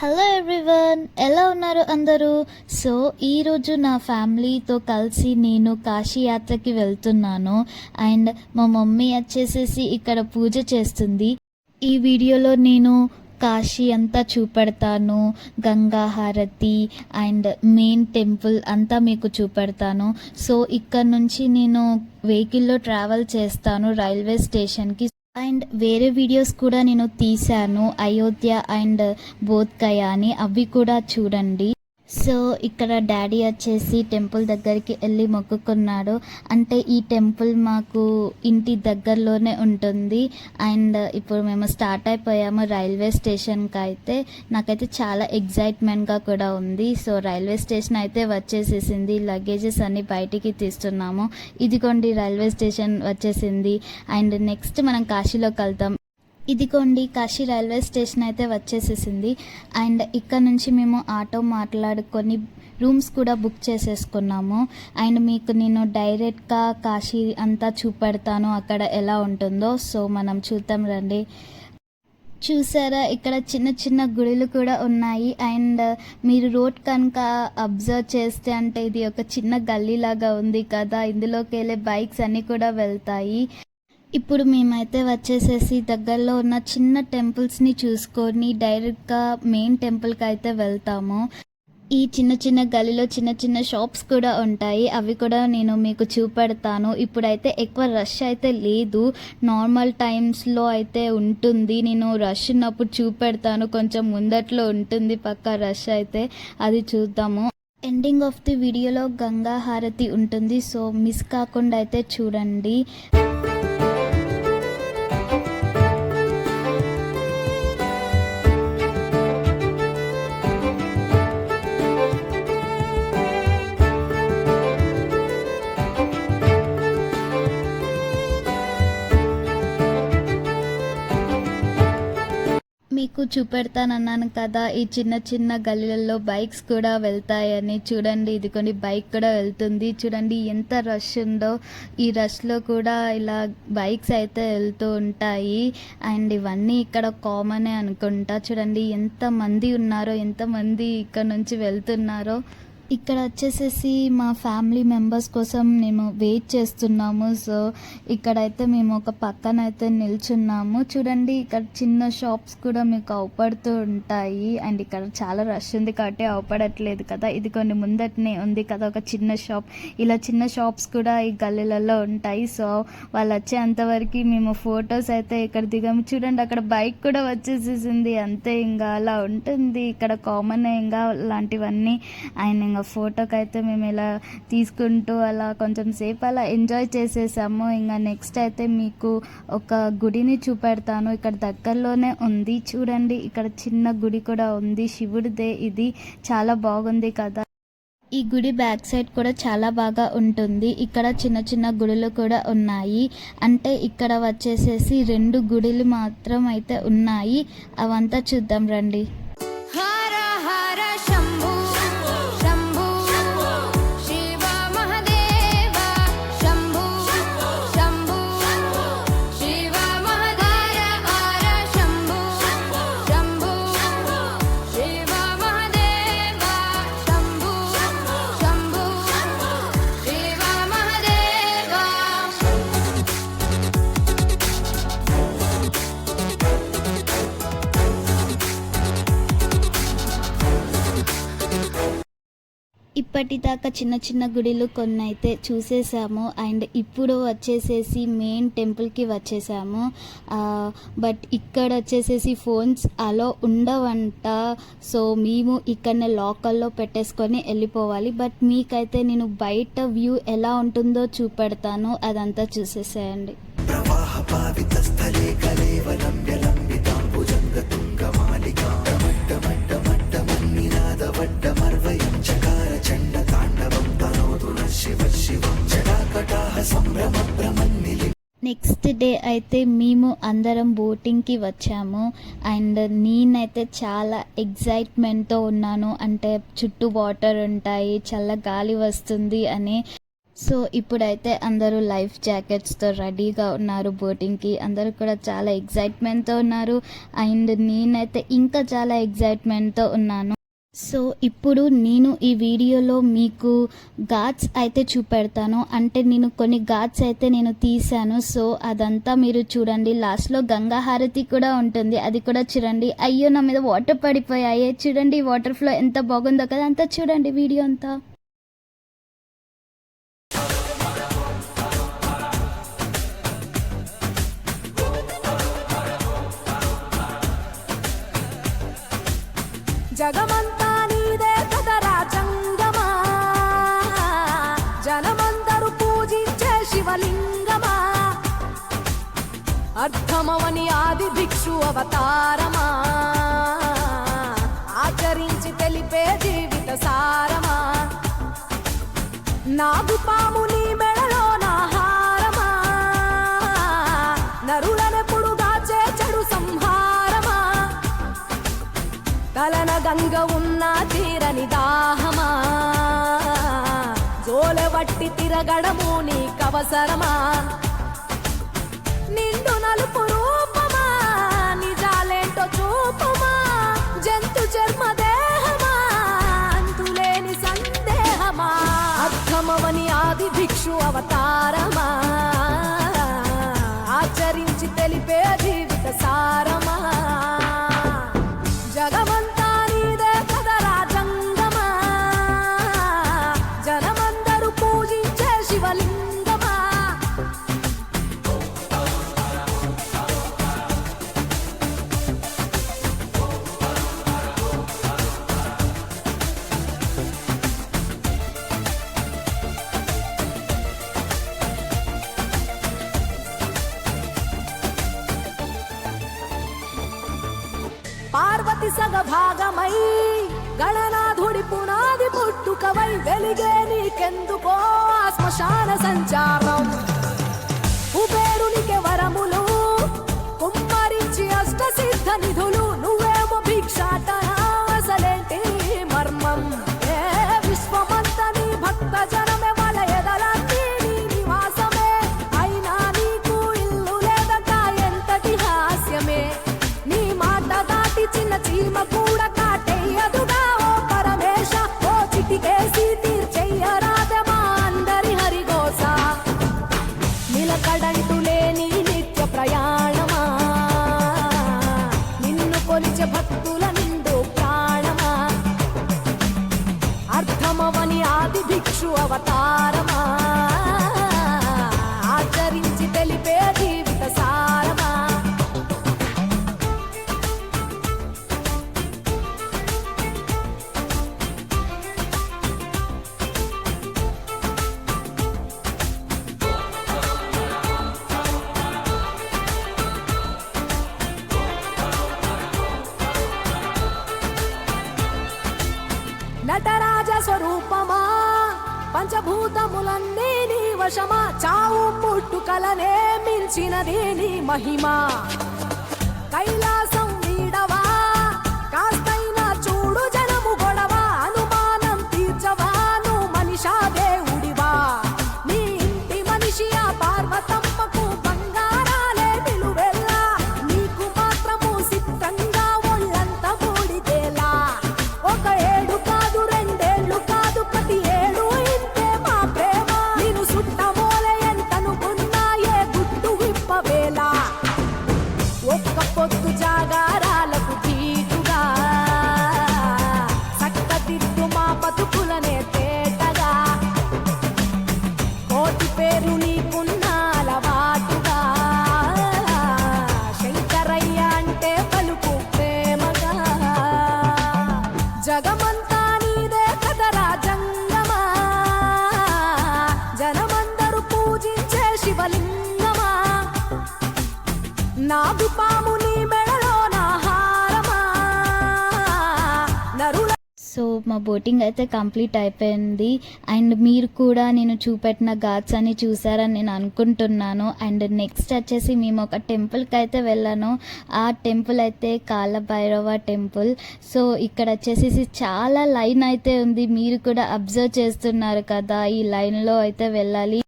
Hello everyone, ఎలా ఉన్నారు అందరూ? సో ఈరోజు నా ఫ్యామిలీతో కలిసి నేను కాశీ యాత్రకి వెళ్తున్నాను. అండ్ మా మమ్మీ వచ్చేసేసి ఇక్కడ పూజ చేస్తుంది. ఈ వీడియోలో నేను కాశీ అంతా చూపెడతాను, గంగా హారతి అండ్ మెయిన్ టెంపుల్ అంతా మీకు చూపెడతాను. సో ఇక్కడ నుంచి నేను వెహికల్లో ట్రావెల్ చేస్తాను రైల్వే స్టేషన్కి. అండ్ వేరే వీడియోస్ కూడా నేను తీశాను, అయోధ్య అండ్ బోధ్గయ అని, అవి కూడా చూడండి. సో ఇక్కడ డాడీ వచ్చేసి టెంపుల్ దగ్గరికి వెళ్ళి మొక్కుకున్నాడు. అంటే ఈ టెంపుల్ మాకు ఇంటి దగ్గరలోనే ఉంటుంది. అండ్ ఇప్పుడు మేము స్టార్ట్ అయిపోయాము రైల్వే స్టేషన్కి. అయితే నాకైతే చాలా ఎగ్జైట్మెంట్గా కూడా ఉంది. సో రైల్వే స్టేషన్ అయితే వచ్చేసేసింది, లగేజెస్ అన్ని బయటికి తీస్తున్నాము. ఇదిగోండి రైల్వే స్టేషన్ వచ్చేసింది. అండ్ నెక్స్ట్ మనం కాశీలోకి వెళ్తాం. ఇదిగోండి కాశీ రైల్వే స్టేషన్ అయితే వచ్చేసేసింది. అండ్ ఇక్కడ నుంచి మేము ఆటో మాట్లాడుకొని రూమ్స్ కూడా బుక్ చేసేసుకున్నాము. అండ్ మీకు నేను డైరెక్ట్గా కాశీ అంతా చూపెడతాను అక్కడ ఎలా ఉంటుందో. సో మనం చూద్దాం రండి. చూసారా, ఇక్కడ చిన్న చిన్న గుడులు కూడా ఉన్నాయి. అండ్ మీరు రోడ్ కనుక అబ్జర్వ్ చేస్తే, అంటే ఇది ఒక చిన్న గల్లీ లాగా ఉంది కదా, ఇందులోకి వెళ్ళే బైక్స్ అన్నీ కూడా వెళ్తాయి. ఇప్పుడు మేమైతే వచ్చేసేసి దగ్గరలో ఉన్న చిన్న టెంపుల్స్ని చూసుకొని డైరెక్ట్గా మెయిన్ టెంపుల్కి అయితే వెళ్తాము. ఈ చిన్న చిన్న గలీలో చిన్న చిన్న షాప్స్ కూడా ఉంటాయి, అవి కూడా నేను మీకు చూపెడతాను. ఇప్పుడైతే ఎక్కువ రష్ అయితే లేదు, నార్మల్ టైమ్స్లో అయితే ఉంటుంది. నేను రష్ ఉన్నప్పుడు చూపెడతాను, కొంచెం ముందట్లో ఉంటుంది పక్కా రష్ అయితే, అది చూద్దాము. ఎండింగ్ ఆఫ్ ది వీడియోలో గంగా హారతి ఉంటుంది, సో మిస్ కాకుండా అయితే చూడండి. మీకు చూపెడతానన్నాను కదా, ఈ చిన్న చిన్న గల్లీలలో బైక్స్ కూడా వెళ్తాయని. చూడండి, ఇది కొన్ని బైక్ కూడా వెళ్తుంది. చూడండి ఎంత రష్ ఉందో. ఈ రష్లో కూడా ఇలా బైక్స్ అయితే వెళ్తూ ఉంటాయి. అండ్ ఇవన్నీ ఇక్కడ కామనే అనుకుంటా. చూడండి ఎంతమంది ఉన్నారో, ఎంతమంది ఇక్కడ నుంచి వెళ్తున్నారో. ఇక్కడ వచ్చేసేసి మా ఫ్యామిలీ మెంబర్స్ కోసం మేము వెయిట్ చేస్తున్నాము. సో ఇక్కడైతే మేము ఒక పక్కన అయితే నిల్చున్నాము. చూడండి, ఇక్కడ చిన్న షాప్స్ కూడా మీకు అవపడుతూ ఉంటాయి. అండ్ ఇక్కడ చాలా రష్ ఉంది కాబట్టి అవపడట్లేదు కదా. ఇది కొన్ని ముందటనే ఉంది కదా ఒక చిన్న షాప్. ఇలా చిన్న షాప్స్ కూడా ఈ గల్లీలలో ఉంటాయి. సో వాళ్ళు వచ్చేంతవరకు మేము ఫొటోస్ అయితే ఇక్కడ దిగాము. చూడండి, అక్కడ బైక్ కూడా వచ్చేసేసింది. అంతే, ఇంకా అలా ఉంటుంది ఇక్కడ కామన్ ఇంకా లాంటివన్నీ. అండ్ ఇంకా ఫోటోకి అయితే మేము ఇలా తీసుకుంటూ అలా కొంచెం సేపు అలా ఎంజాయ్ చేసేసాము. ఇంకా నెక్స్ట్ అయితే మీకు ఒక గుడిని చూపెడతాను, ఇక్కడ దగ్గరలోనే ఉంది. చూడండి, ఇక్కడ చిన్న గుడి కూడా ఉంది, శివుడిదే. ఇది చాలా బాగుంది కదా. ఈ గుడి బ్యాక్ సైడ్ కూడా చాలా బాగా ఉంటుంది. ఇక్కడ చిన్న చిన్న గుడులు కూడా ఉన్నాయి. అంటే ఇక్కడ వచ్చేసేసి 2 గుడులు మాత్రం అయితే ఉన్నాయి, అవంతా చూద్దాం రండి. ఇప్పటిదాకా చిన్న చిన్న గుడిలు కొన్ని అయితే చూసేసాము. అండ్ ఇప్పుడు వచ్చేసేసి మెయిన్ టెంపుల్కి వచ్చేసాము. బట్ ఇక్కడ వచ్చేసేసి ఫోన్స్ అలో ఉండవంట. సో మేము ఇక్కడనే లోకల్లో పెట్టేసుకొని వెళ్ళిపోవాలి. బట్ మీకైతే నేను బయట వ్యూ ఎలా ఉంటుందో చూపెడతాను, అదంతా చూసేసేయండి. నెక్స్ట్ డే అయితే మేము అందరం బోటింగ్కి వచ్చాము. అండ్ నేనైతే చాలా ఎగ్జైట్మెంట్తో ఉన్నాను, అంటే చుట్టూ వాటర్ ఉంటాయి, చల్ల గాలి వస్తుంది అని. సో ఇప్పుడైతే అందరూ లైఫ్ జాకెట్స్తో రెడీగా ఉన్నారు బోటింగ్కి. అందరూ కూడా చాలా ఎగ్జైట్మెంట్తో ఉన్నారు అండ్ నేనైతే ఇంకా చాలా ఎగ్జైట్మెంట్తో ఉన్నాను. సో ఇప్పుడు నేను ఈ వీడియోలో మీకు ఘాట్స్ అయితే చూపెడతాను. అంటే నేను కొన్ని ఘాట్స్ అయితే నేను తీశాను. సో అదంతా మీరు చూడండి. లాస్ట్లో గంగా హారతి కూడా ఉంటుంది, అది కూడా చూడండి. అయ్యో నా మీద వాటర్ పడిపోయాయి, చూడండి వాటర్ ఫ్లో ఎంత బాగుందో కదా. అంతా చూడండి వీడియో అంతా. జగమంతా నీదే కదరా జంగమా, జనమందరూ పూజించే శివలింగమా, అర్థమవని ఆది భిక్షు అవతారమా, ఆచరించి తెలిపే జీవిత సారమా, నాగుపాము నీ మెడలో నా హారమా, నరులనెప్పుడు దాచే చెడు సంహారమా, తలన గంగ ఉన్న తీరని దాహమా, జోలవట్టి తిరగడము నీకవసరమా, నిండు నలుపు రూపమా, నిజాలేంటో చూపమా, జంతు చర్మ దేహమా, అంతులేని సందేహమా, అర్థమవని ఆది భిక్షు అవతారమా, ఆచరించి తెలిపే జీవిత సారమా, జగమంతా నీదే కదరా జంగమా, జనమందరూ పూజించే శివలింగమా. పార్వతి సగభాగమై గణనాథుడి పునాది పుట్టుకవై వెలిగే నీకెందుకో ఆ శ్మశాన సంచారం, కుబేరునికి వరములు కుమ్మరించి అష్ట సిద్ధ నిధులు, నువ్వేమో భిక్షాటన అసలేంటి మర్మం, ఏ విశ్వమంత నీ భక్త జనమే వాళ్ళ ఎదలన్నీ నీ నివాసమే, అయినా నీకు ఇల్లు లేదట ఎంతటి హాస్యమే, నీ మాట దాటి చిన్న చీమ కూడా కాటేయదుగా ఓ పరమేశ, ఓ చిటికేసి తీర్చెయ్యరాదే మా అందరి హరిగోస, నిలకడంటూ లేని నిత్య ప్రయాణమా, నిన్ను కొలిచే భక్తుల నిండు ప్రాణమా, అర్థమవని ఆది భిక్షు అవతారమా, ఆచరించి తెలిపే జీవిత సారమా. నటరాజ స్వరూపమా, పంచభూతములన్నీ నీ వశమా, చావు పుట్టుకలనే మించినది నీ మహిమా, కైలాసం వీడవా కాస్తైనా చూడు జనము గొడవ, అనుమానం తీర్చవా నువ్వు మనిషా దేవుడివా, నీ ఇంటి మనిషి ఆ పార్వతమ్మకు బంగారాలే నిలువెల్లా, నీకు మాత్రము సిద్ధంగా ఒళ్ళంత బూడిదేలా, ఒక ఏడు కాదు రెండేళ్లు కాదు ప్రతి ఏడు ఇంతే మా ప్రేమ, నేను సుట్టమోలే ఎంతనుకున్నా ఏ గుట్టు విప్పవేలా, ఒక్క పొద్దు జాగారాలకు తీటుగా చక్కదిద్దు మా బతుకులనే తేటగా, కోటి పేరు నీకున్న అలవాటుగా, శంకరయ్య అంటే పలుకు ప్రేమగా, జగమంతా నీదే కదరా జంగమా, జనమందరూ పూజించే శివలింగమా, నాగుపాము నీ మెడలో నా హారమా, నరుల సో మా బోటింగ్ అయితే కంప్లీట్ అయిపోయింది. అండ్ మీరు కూడా నేను చూపెట్టిన ఘాట్స్ అని చూసారని నేను అనుకుంటున్నాను. అండ్ నెక్స్ట్ వచ్చేసి మేము ఒక టెంపుల్కి అయితే వెళ్ళాను. ఆ టెంపుల్ అయితే కాలభైరవ టెంపుల్. సో ఇక్కడ వచ్చేసి చాలా లైన్ అయితే ఉంది. మీరు కూడా అబ్జర్వ్ చేస్తున్నారు కదా, ఈ లైన్లో అయితే వెళ్ళాలి.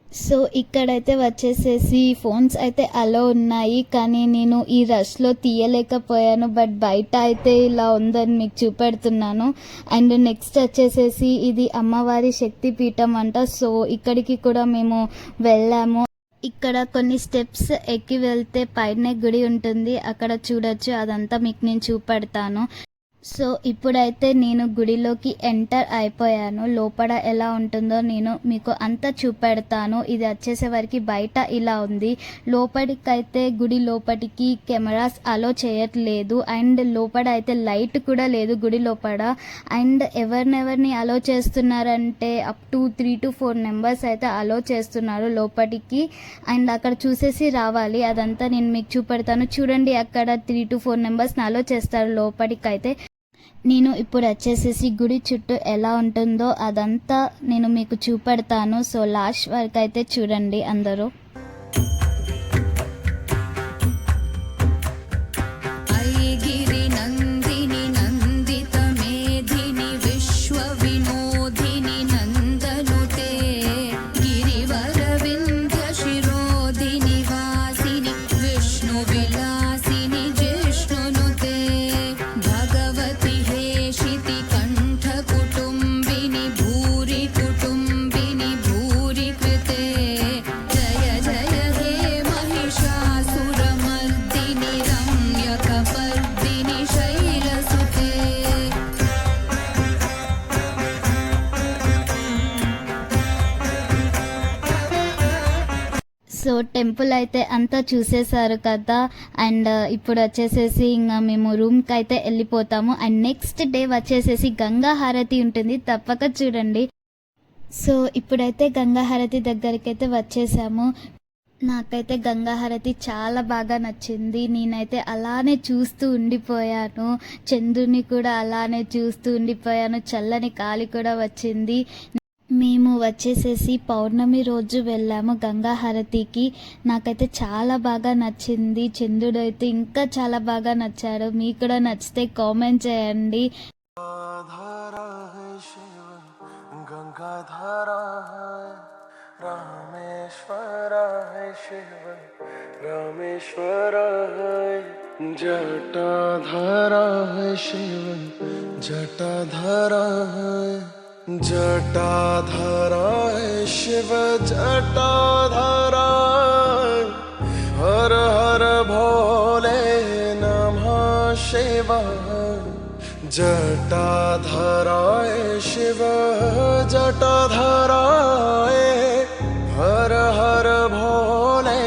సో ఇక్కడైతే వచ్చేసేసి ఫోన్స్ అయితే అలో ఉన్నాయి, కానీ నేను ఈ రష్లో తీయలేకపోయాను. బట్ బయట అయితే ఇలా ఉందని మీకు చూపెడుతున్నాను. అండ్ నెక్స్ట్ వచ్చేసేసి ఇది అమ్మవారి శక్తిపీఠం అంట. సో ఇక్కడికి కూడా మేము వెళ్ళాము. ఇక్కడ కొన్ని స్టెప్స్ ఎక్కి వెళ్తే పైన గుడి ఉంటుంది, అక్కడ చూడొచ్చు. అదంతా మీకు నేను చూపెడతాను. సో ఇప్పుడైతే నేను గుడిలోకి ఎంటర్ అయిపోయాను. లోపల ఎలా ఉంటుందో నేను మీకు అంతా చూపెడతాను. ఇది వచ్చేసేవరకు బయట ఇలా ఉంది. లోపలికైతే గుడి లోపలికి కెమెరాస్ అలో చేయట్లేదు. అండ్ లోపల అయితే లైట్ కూడా లేదు గుడి లోపల. అండ్ ఎవరిని అలో చేస్తున్నారంటే అప్ టు 3 to 4 మెంబర్స్ అయితే అలో చేస్తున్నారు లోపలికి. అండ్ అక్కడ చూసేసి రావాలి. అదంతా నేను మీకు చూపెడతాను. చూడండి, అక్కడ 3 to 4 మెంబర్స్ని అలో చేస్తారు లోపలికి అయితే. నేను ఇప్పుడు వచ్చేసేసి గుడి చుట్టూ ఎలా ఉంటుందో అదంతా నేను మీకు చూపెడతాను. సో లాస్ట్ వరకు అయితే చూడండి అందరూ. ఐగిరి నందిని నందిత మేధిని విశ్వ వినోదిని నందనుతే గిరివర వింధ్య శిరోధిని వాసిని విష్ణు విలాసిని జిష్ణునుతే భగవతి हेशिति कंठ कुटुंबिनि भूरि कुटुंबिनि भूरि कृते जय जय हे महिषासुरमर्दिनि रम्यकपर्दिनि शैलसुते సో టెంపుల్ అయితే అంతా చూసేశారు కదా. అండ్ ఇప్పుడు వచ్చేసేసి ఇంకా మేము రూమ్కి అయితే వెళ్ళిపోతాము. అండ్ నెక్స్ట్ డే వచ్చేసేసి గంగా హారతి ఉంటుంది, తప్పక చూడండి. సో ఇప్పుడైతే గంగా హారతి దగ్గరికి అయితే వచ్చేసాము. నాకైతే గంగా హారతి చాలా బాగా నచ్చింది. నేనైతే అలానే చూస్తూ ఉండిపోయాను. చంద్రుని కూడా అలానే చూస్తూ ఉండిపోయాను. చల్లని గాలి కూడా వచ్చింది. మేము వచ్చేసేసి పౌర్ణమి రోజు వెళ్ళాము గంగా హారతికి. నాకైతే చాలా బాగా నచ్చింది. చంద్రుడు అయితే ఇంకా చాలా బాగా నచ్చాడు. మీకు కూడా నచ్చితే కామెంట్ చేయండి. गंगाधरा है रामेश्वर है शिव रामेश्वर है जटाधरा है शिव जटाधरा है जटाधरा है शिव जटाधरा हर हर भोले नमः शिवाय जटाधराय शिव जटाधराय हर हर भोले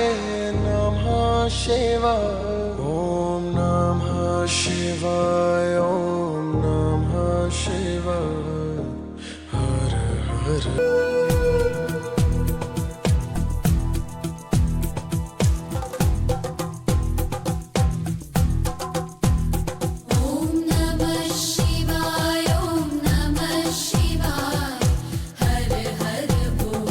नमः शिवाय ओम नमः शिवाय ओम नमः शिवाय हर हर ॐ नमः शिवाय ॐ नमः शिवाय हर हर भोले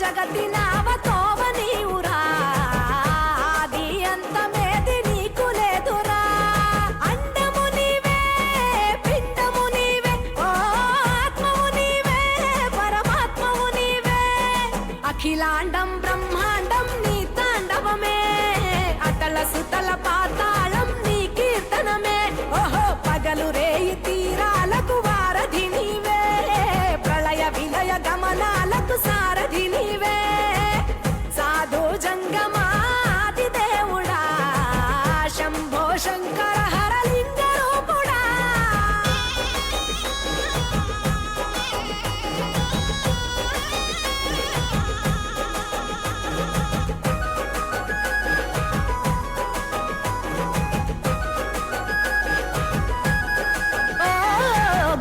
జగతి నావతోవ నీవురా ఆది అంతమేది నీకు లేదురా అండము నీవే పిండము నీవే ఓ ఆత్మవు నీవే పరమాత్మవు నీవే అఖిలాండం బ్రహ్మాండం నీ తాండవమే అటల సుతల పాతాళం నీ కీర్తనమే ఓహో పగలు రేయి తీరాలకు వారధి నీవే ప్రళయ విలయ గమనాలకు సారథి నీవే సాధు జంగమాది దేవుడా శంభో శంకర హరలింగ రూపుడా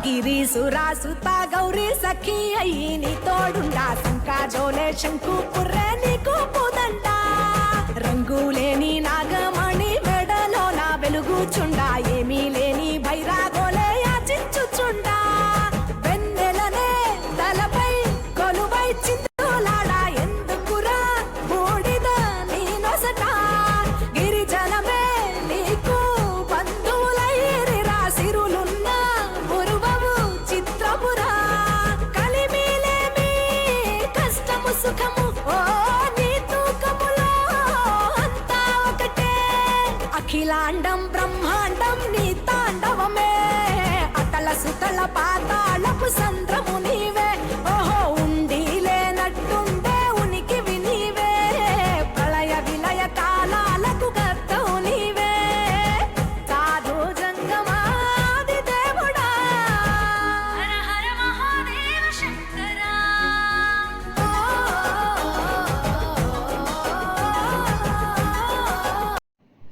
గిరీసురాసుత గౌరీ సఖి అయ్యి నీ తోడుండా సంకాజోలే శంకు పుర్రే నీకు పుదండ రంగులేని నాగమణి మెడలో నా వెలుగుచుండా ఏమీ లేని భైరాగోలే యాచించుచుండా వెన్నెలనే తలపై కొలువై చిందులాడా ఎందుకురా బూడిద నీ నొసట గిరిజనమే నీకు బంధువులైరిరా సిరులున్న మురువవు చిత్రపురా కలిమిలేమి కష్టము సుఖము ఓ నీ తూకములో అంతా ఒకటే అఖిలాండం బ్రహ్మాండం నీ తాండవమే అతల సుతల పాతాళపు సంద్రము నీవే ఓహో ఉండి లేనట్టుండే ఉనికివి నీవే ప్రళయ విలయ కాలాలకు గర్తవు నీవే సాధు జంగమాది దేవుడా హర హర మహాదేవ శంకరా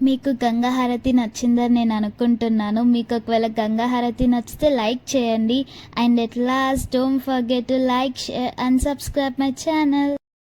మీకు గంగా హారతి నచ్చిందని నేను అనుకుంటున్నాను. మీకు ఒకవేళ గంగా హారతి నచ్చితే లైక్ చేయండి. And at last don't forget to like, share and subscribe my channel.